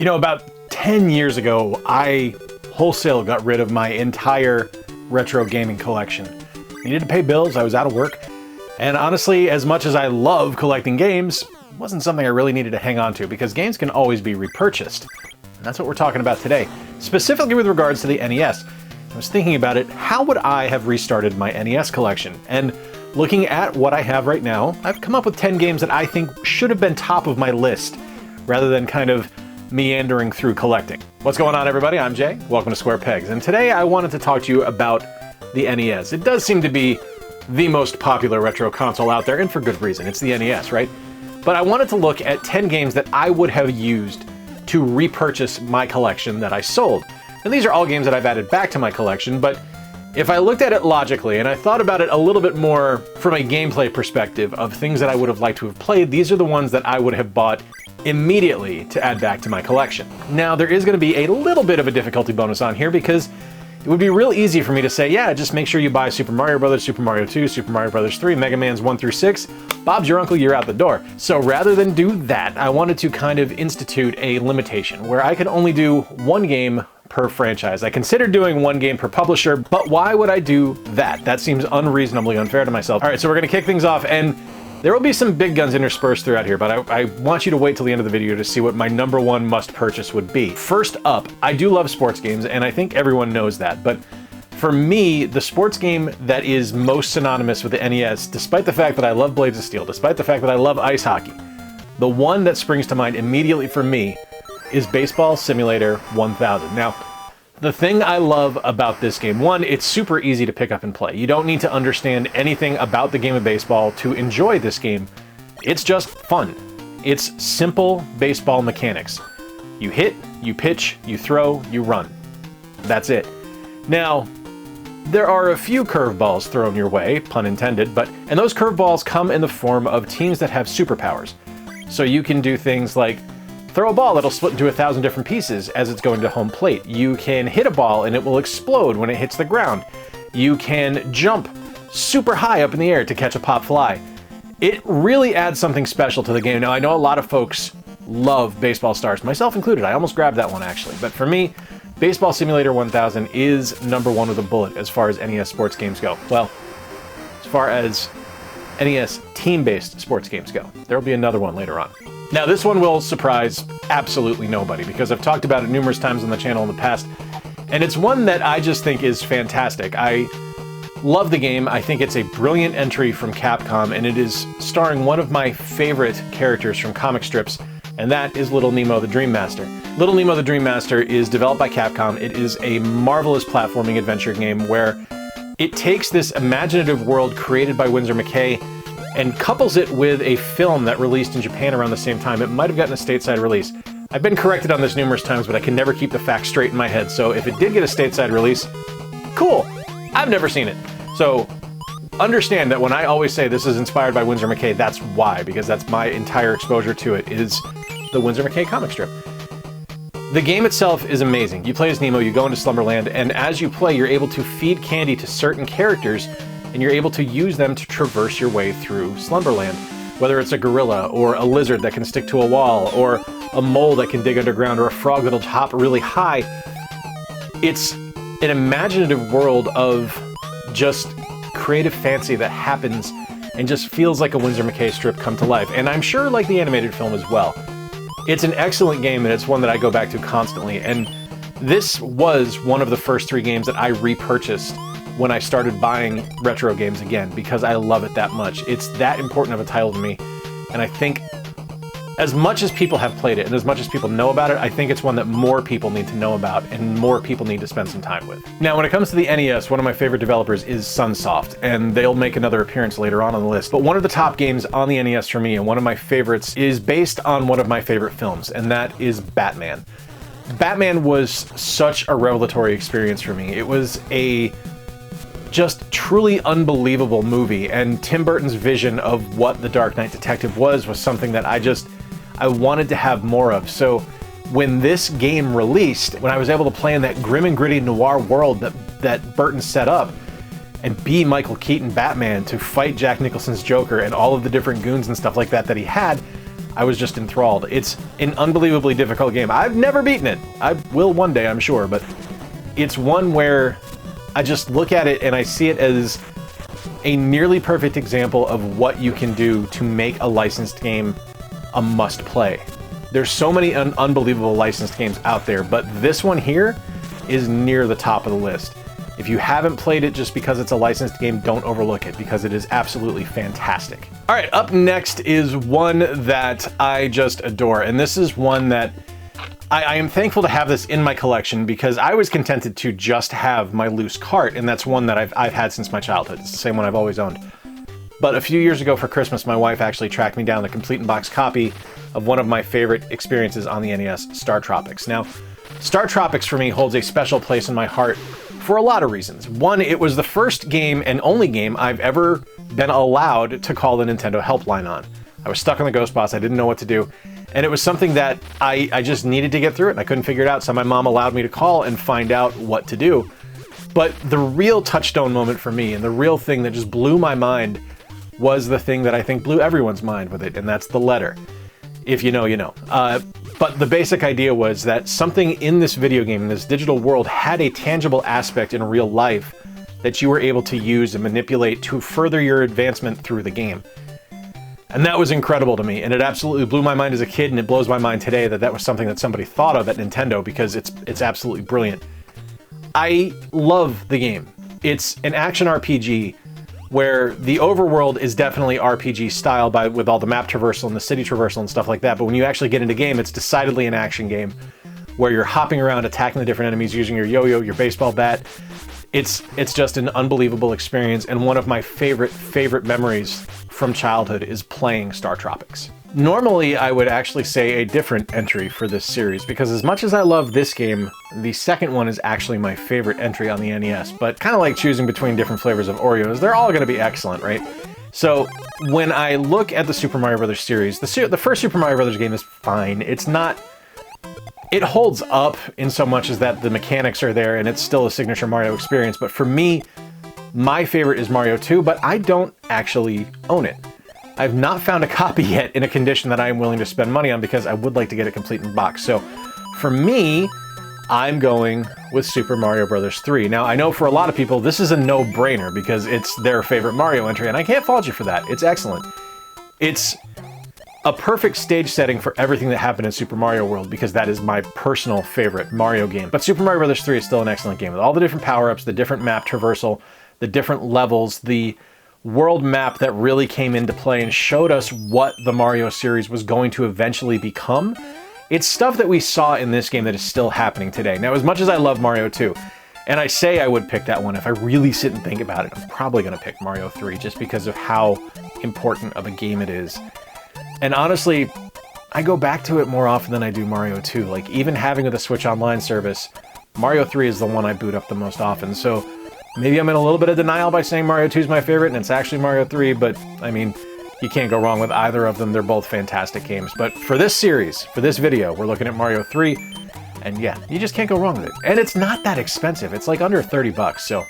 You know, about 10 years ago, I wholesale got rid of my entire retro gaming collection. Needed to pay bills, I was out of work, and honestly, as much as I love collecting games, it wasn't something I really needed to hang on to because games can always be repurchased. And that's what we're talking about today, specifically with regards to the NES. I was thinking about it, how would I have restarted my NES collection? And looking at what I have right now, I've come up with 10 games that I think should have been top of my list, rather than kind of meandering through collecting. What's going on, everybody? I'm Jay. Welcome to Square Pegs. And today I wanted to talk to you about the NES. It does seem to be the most popular retro console out there, and for good reason. It's the NES, right? But I wanted to look at 10 games that I would have used to repurchase my collection that I sold. And these are all games that I've added back to my collection, but if I looked at it logically and I thought about it a little bit more from a gameplay perspective of things that I would have liked to have played, these are the ones that I would have bought immediately to add back to my collection. Now, there is going to be a little bit of a difficulty bonus on here because it would be real easy for me to say, yeah, just make sure you buy Super Mario Bros., Super Mario 2, Super Mario Bros. 3, Mega Man's 1 through 6. Bob's your uncle, you're out the door. So rather than do that, I wanted to kind of institute a limitation where I could only do one game per franchise. I considered doing one game per publisher, but why would I do that? That seems unreasonably unfair to myself. All right, so we're gonna kick things off, and there will be some big guns interspersed throughout here, but I want you to wait till the end of the video to see what my number one must purchase would be. First up, I do love sports games, and I think everyone knows that, but for me, the sports game that is most synonymous with the NES, despite the fact that I love Blades of Steel, despite the fact that I love ice hockey, the one that springs to mind immediately for me is Baseball Simulator 1000. Now, the thing I love about this game, one, it's super easy to pick up and play. You don't need to understand anything about the game of baseball to enjoy this game. It's just fun. It's simple baseball mechanics. You hit, you pitch, you throw, you run. That's it. Now, there are a few curveballs thrown your way, pun intended, and those curveballs come in the form of teams that have superpowers. So you can do things like throw a ball that'll split into 1,000 different pieces as it's going to home plate. You can hit a ball and it will explode when it hits the ground. You can jump super high up in the air to catch a pop fly. It really adds something special to the game. Now, I know a lot of folks love Baseball Stars, myself included. I almost grabbed that one actually, but for me, Baseball Simulator 1000 is number one with a bullet as far as NES sports games go. Well, as far as NES team-based sports games go. There'll be another one later on. Now, this one will surprise absolutely nobody because I've talked about it numerous times on the channel in the past, and it's one that I just think is fantastic. I love the game. I think it's a brilliant entry from Capcom, and it is starring one of my favorite characters from comic strips, and that is Little Nemo the Dream Master. Little Nemo the Dream Master is developed by Capcom. It is a marvelous platforming adventure game where it takes this imaginative world created by Winsor McCay and couples it with a film that released in Japan around the same time. It might have gotten a stateside release. I've been corrected on this numerous times, but I can never keep the facts straight in my head, so if it did get a stateside release, cool. I've never seen it. So understand that when I always say this is inspired by Winsor McCay, that's why, because that's my entire exposure to it, is the Winsor McCay comic strip. The game itself is amazing. You play as Nemo, you go into Slumberland, and as you play, you're able to feed candy to certain characters, and you're able to use them to traverse your way through Slumberland. Whether it's a gorilla, or a lizard that can stick to a wall, or a mole that can dig underground, or a frog that'll hop really high. It's an imaginative world of just creative fancy that happens and just feels like a Winsor McCay strip come to life. And I'm sure like the animated film as well. It's an excellent game, and it's one that I go back to constantly. And this was one of the first 3 games that I repurchased when I started buying retro games again, because I love it that much. It's that important of a title to me, and I think as much as people have played it and as much as people know about it, I think it's one that more people need to know about and more people need to spend some time with. Now, when it comes to the NES, one of my favorite developers is Sunsoft, and they'll make another appearance later on the list. But one of the top games on the NES for me, and one of my favorites, is based on one of my favorite films, and that is Batman. Batman was such a revelatory experience for me. It was a just truly unbelievable movie, and Tim Burton's vision of what the Dark Knight Detective was something that I wanted to have more of. So when this game released, when I was able to play in that grim and gritty noir world that Burton set up, and be Michael Keaton Batman to fight Jack Nicholson's Joker and all of the different goons and stuff like that he had, I was just enthralled. It's an unbelievably difficult game. I've never beaten it. I will one day, I'm sure, but it's one where I just look at it and I see it as a nearly perfect example of what you can do to make a licensed game a must-play. There's so many unbelievable licensed games out there, but this one here is near the top of the list. If you haven't played it just because it's a licensed game, don't overlook it, because it is absolutely fantastic. All right, up next is one that I just adore, and this is one that I am thankful to have this in my collection, because I was contented to just have my loose cart, and that's one that I've had since my childhood. It's the same one I've always owned. But a few years ago for Christmas, my wife actually tracked me down the complete in box copy of one of my favorite experiences on the NES, Star Tropics. Now, Star Tropics for me holds a special place in my heart for a lot of reasons. One, it was the first game and only game I've ever been allowed to call the Nintendo helpline on. I was stuck on the Ghost Boss, I didn't know what to do, and it was something that I just needed to get through it, and I couldn't figure it out, so my mom allowed me to call and find out what to do. But the real touchstone moment for me, and the real thing that just blew my mind, was the thing that I think blew everyone's mind with it, and that's the letter. If you know, you know. But the basic idea was that something in this video game, in this digital world, had a tangible aspect in real life that you were able to use and manipulate to further your advancement through the game. And that was incredible to me, and it absolutely blew my mind as a kid, and it blows my mind today that that was something that somebody thought of at Nintendo, because it's absolutely brilliant. I love the game. It's an action RPG where the overworld is definitely RPG style with all the map traversal and the city traversal and stuff like that, but when you actually get into game, it's decidedly an action game where you're hopping around, attacking the different enemies using your yo-yo, your baseball bat. It's just an unbelievable experience, and one of my favorite memories from childhood is playing Star Tropics. Normally, I would actually say a different entry for this series, because as much as I love this game, the second one is actually my favorite entry on the NES, but kind of like choosing between different flavors of Oreos, they're all going to be excellent, right? So when I look at the Super Mario Bros. Series, the first Super Mario Bros. Game is fine. It's not... It holds up in so much as that the mechanics are there and it's still a signature Mario experience, but for me, my favorite is Mario 2, but I don't actually own it. I've not found a copy yet in a condition that I am willing to spend money on, because I would like to get it complete in box. So for me, I'm going with Super Mario Bros. 3. Now, I know for a lot of people, this is a no-brainer because it's their favorite Mario entry, and I can't fault you for that. It's excellent. It's a perfect stage setting for everything that happened in Super Mario World, because that is my personal favorite Mario game. But Super Mario Bros. 3 is still an excellent game, with all the different power-ups, the different map traversal, the different levels, the world map that really came into play and showed us what the Mario series was going to eventually become. It's stuff that we saw in this game that is still happening today. Now, as much as I love Mario 2, and I say I would pick that one, if I really sit and think about it, I'm probably going to pick Mario 3 just because of how important of a game it is. And honestly, I go back to it more often than I do Mario 2. Like, even having the Switch Online service, Mario 3 is the one I boot up the most often. So maybe I'm in a little bit of denial by saying Mario 2 is my favorite and it's actually Mario 3, but I mean, you can't go wrong with either of them. They're both fantastic games. But for this series, for this video, we're looking at Mario 3, and yeah, you just can't go wrong with it. And it's not that expensive. It's like under 30 bucks, so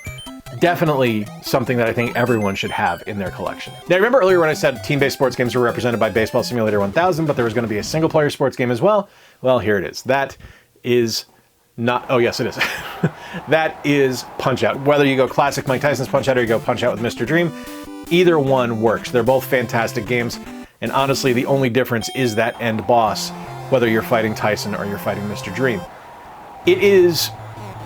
definitely something that I think everyone should have in their collection. Now, remember earlier when I said team-based sports games were represented by Baseball Simulator 1000, but there was going to be a single-player sports game as well? Well, here it is. That is not... Oh, yes, it is. That is Punch-Out. Whether you go classic Mike Tyson's Punch-Out or you go Punch-Out with Mr. Dream, either one works. They're both fantastic games, and honestly, the only difference is that end boss, whether you're fighting Tyson or you're fighting Mr. Dream. It is,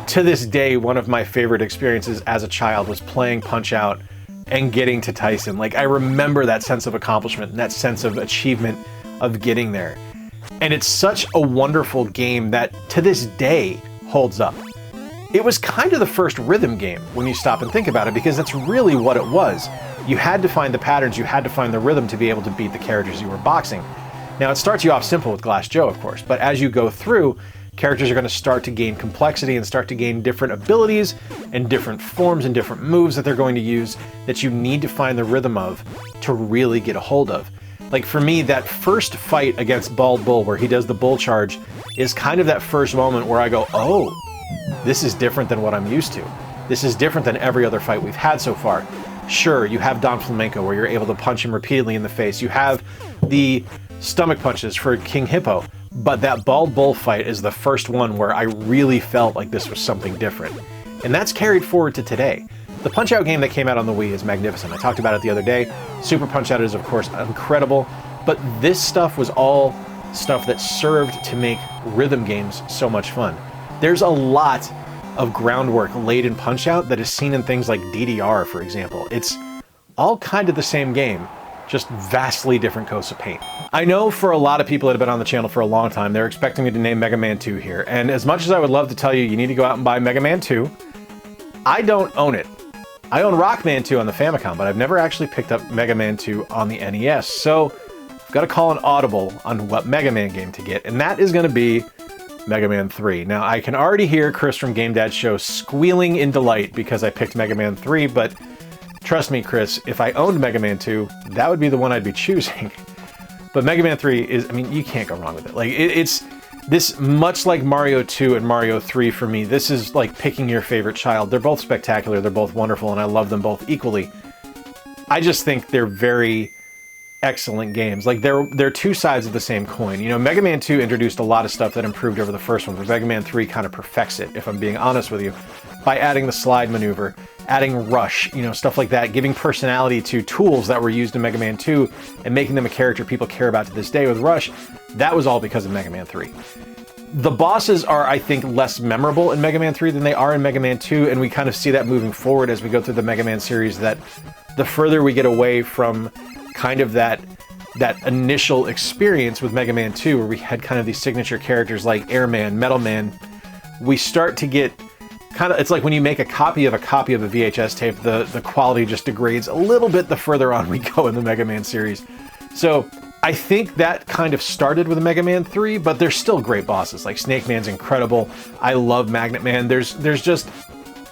to this day, one of my favorite experiences as a child was playing Punch-Out and getting to Tyson. Like, I remember that sense of accomplishment and that sense of achievement of getting there. And it's such a wonderful game that, to this day, holds up. It was kind of the first rhythm game when you stop and think about it, because that's really what it was. You had to find the patterns, you had to find the rhythm to be able to beat the characters you were boxing. Now, it starts you off simple with Glass Joe, of course, but as you go through, characters are going to start to gain complexity and start to gain different abilities and different forms and different moves that they're going to use that you need to find the rhythm of to really get a hold of. Like, for me, that first fight against Bald Bull, where he does the bull charge, is kind of that first moment where I go, oh, this is different than what I'm used to. This is different than every other fight we've had so far. Sure, you have Don Flamenco, where you're able to punch him repeatedly in the face. You have the stomach punches for King Hippo, but that bald bull fight is the first one where I really felt like this was something different. And that's carried forward to today. The Punch-Out game that came out on the Wii is magnificent. I talked about it the other day. Super Punch-Out is, of course, incredible, but this stuff was all stuff that served to make rhythm games so much fun. There's a lot of groundwork laid in Punch-Out that is seen in things like DDR, for example. It's all kind of the same game, just vastly different coats of paint. I know for a lot of people that have been on the channel for a long time, they're expecting me to name Mega Man 2 here, and as much as I would love to tell you, you need to go out and buy Mega Man 2, I don't own it. I own Rockman 2 on the Famicom, but I've never actually picked up Mega Man 2 on the NES, so I've got to call an audible on what Mega Man game to get, and that is going to be Mega Man 3. Now, I can already hear Chris from Game Dad's show squealing in delight because I picked Mega Man 3, but trust me, Chris, if I owned Mega Man 2, that would be the one I'd be choosing. But Mega Man 3 is, I mean, you can't go wrong with it. Like, it's this, much like Mario 2 and Mario 3 for me, this is like picking your favorite child. They're both spectacular, they're both wonderful, and I love them both equally. I just think they're very excellent games. Like, they're two sides of the same coin. You know, Mega Man 2 introduced a lot of stuff that improved over the first one, but Mega Man 3 kind of perfects it, if I'm being honest with you, by adding the slide maneuver, adding rush, you know, stuff like that, giving personality to tools that were used in Mega Man 2 and making them a character people care about to this day with Rush. That was all because of Mega Man 3. The bosses are, I think, less memorable in Mega Man 3 than they are in Mega Man 2, and we kind of see that moving forward as we go through the Mega Man series, that the further we get away from kind of that initial experience with Mega Man 2, where we had kind of these signature characters like Airman, Metal Man, we start to get kind of, it's like when you make a copy of a VHS tape, the quality just degrades a little bit the further on we go in the Mega Man series. So I think that kind of started with Mega Man 3, but there's still great bosses. Like Snake Man's incredible. I love Magnet Man. There's just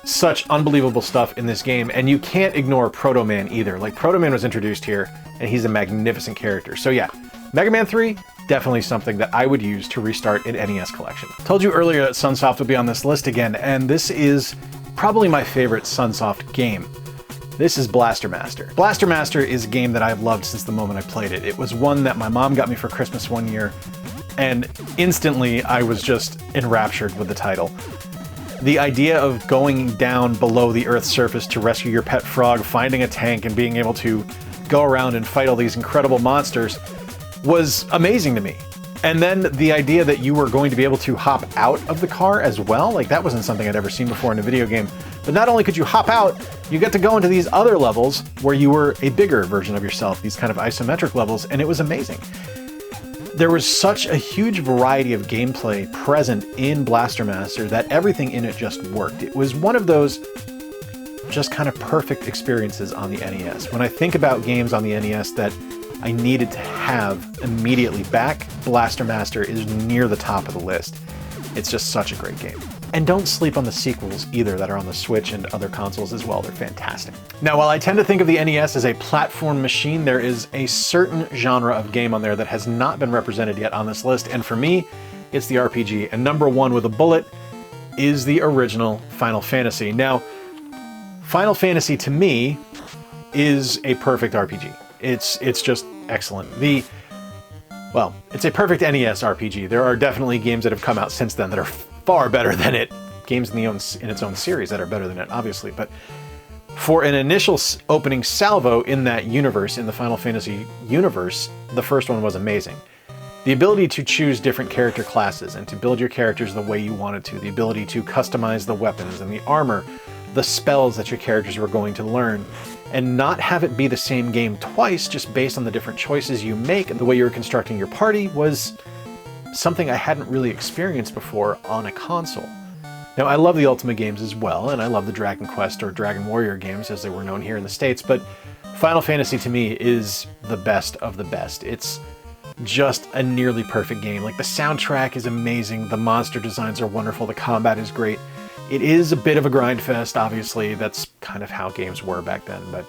such unbelievable stuff in this game, and you can't ignore Proto Man either. Like, Proto Man was introduced here, and he's a magnificent character. So yeah, Mega Man 3, definitely something that I would use to restart an NES collection. Told you earlier that Sunsoft would be on this list again, and this is probably my favorite Sunsoft game. This is Blaster Master. Blaster Master is a game that I've loved since the moment I played it. It was one that my mom got me for Christmas one year, and instantly I was just enraptured with the title. The idea of going down below the Earth's surface to rescue your pet frog, finding a tank, and being able to go around and fight all these incredible monsters was amazing to me. And then the idea that you were going to be able to hop out of the car as well, like, that wasn't something I'd ever seen before in a video game. But not only could you hop out, you get to go into these other levels where you were a bigger version of yourself, these kind of isometric levels, and it was amazing. There was such a huge variety of gameplay present in Blaster Master that everything in it just worked. It was one of those just kind of perfect experiences on the NES. When I think about games on the NES that I needed to have immediately back, Blaster Master is near the top of the list. It's just such a great game. And don't sleep on the sequels either that are on the Switch and other consoles as well. They're fantastic. Now, while I tend to think of the NES as a platform machine, there is a certain genre of game on there that has not been represented yet on this list, and for me, it's the RPG. And number one with a bullet is the original Final Fantasy. Now, Final Fantasy to me is a perfect RPG. It's just excellent. Well, it's a perfect NES RPG. There are definitely games that have come out since then that are far better than it. Games in its own series that are better than it, obviously. But for an initial opening salvo in that universe, in the Final Fantasy universe, the first one was amazing. The ability to choose different character classes and to build your characters the way you wanted to, the ability to customize the weapons and the armor, the spells that your characters were going to learn, and not have it be the same game twice just based on the different choices you make and the way you were constructing your party was something I hadn't really experienced before on a console. Now, I love the Ultimate games as well, and I love the Dragon Quest or Dragon Warrior games as they were known here in the States, but Final Fantasy to me is the best of the best. It's just a nearly perfect game. Like, the soundtrack is amazing, the monster designs are wonderful, the combat is great. It is a bit of a grind fest, obviously. That's kind of how games were back then, but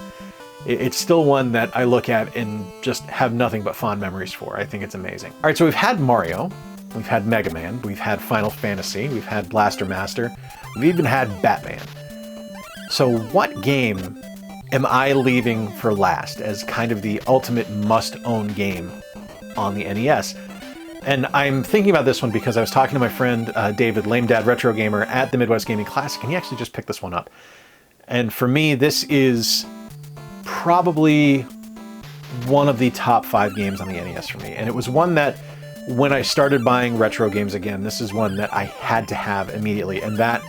it's still one that I look at and just have nothing but fond memories for. I think it's amazing. All right, so we've had Mario, we've had Mega Man, we've had Final Fantasy, we've had Blaster Master, we've even had Batman. So what game am I leaving for last as kind of the ultimate must-own game on the NES. And I'm thinking about this one because I was talking to my friend David, Lame Dad Retro Gamer, at the Midwest Gaming Classic, and he actually just picked this one up. And for me, this is probably one of the top 5 games on the NES for me. And it was one that, when I started buying retro games again, this is one that I had to have immediately, and that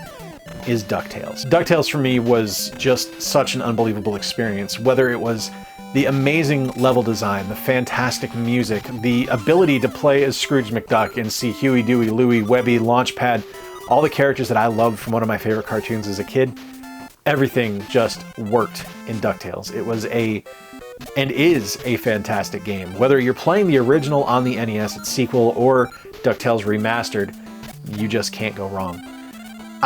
is DuckTales. DuckTales for me was just such an unbelievable experience, whether it was the amazing level design, the fantastic music, the ability to play as Scrooge McDuck and see Huey, Dewey, Louie, Webby, Launchpad, all the characters that I loved from one of my favorite cartoons as a kid. Everything just worked in DuckTales. It was and is a fantastic game. Whether you're playing the original on the NES, its sequel, or DuckTales Remastered, you just can't go wrong.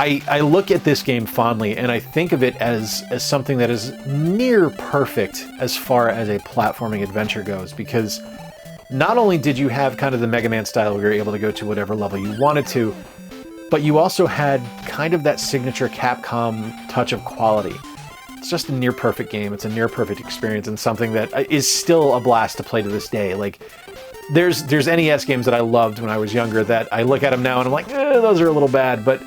I look at this game fondly, and I think of it as something that is near perfect as far as a platforming adventure goes, because not only did you have kind of the Mega Man style where you're able to go to whatever level you wanted to, but you also had kind of that signature Capcom touch of quality. It's just a near perfect game. It's a near perfect experience, and something that is still a blast to play to this day. Like, there's NES games that I loved when I was younger that I look at them now and I'm like, those are a little bad, but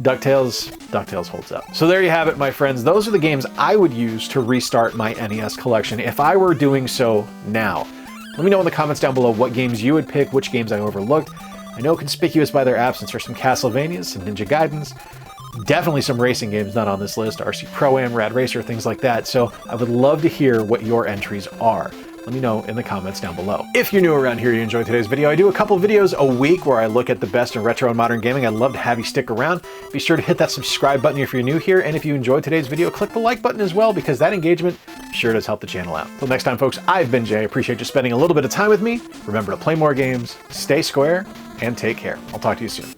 DuckTales holds up. So there you have it, my friends. Those are the games I would use to restart my NES collection if I were doing so now. Let me know in the comments down below what games you would pick, which games I overlooked. I know conspicuous by their absence are some Castlevanias, some Ninja Gaidens, definitely some racing games not on this list, RC Pro-Am, Rad Racer, things like that. So I would love to hear what your entries are. Let me know in the comments down below. If you're new around here, you enjoyed today's video, I do a couple videos a week where I look at the best in retro and modern gaming. I'd love to have you stick around. Be sure to hit that subscribe button if you're new here, and if you enjoyed today's video, click the like button as well, because that engagement sure does help the channel out. Till next time, folks, I've been Jay. I appreciate you spending a little bit of time with me. Remember to play more games, stay square, and take care. I'll talk to you soon.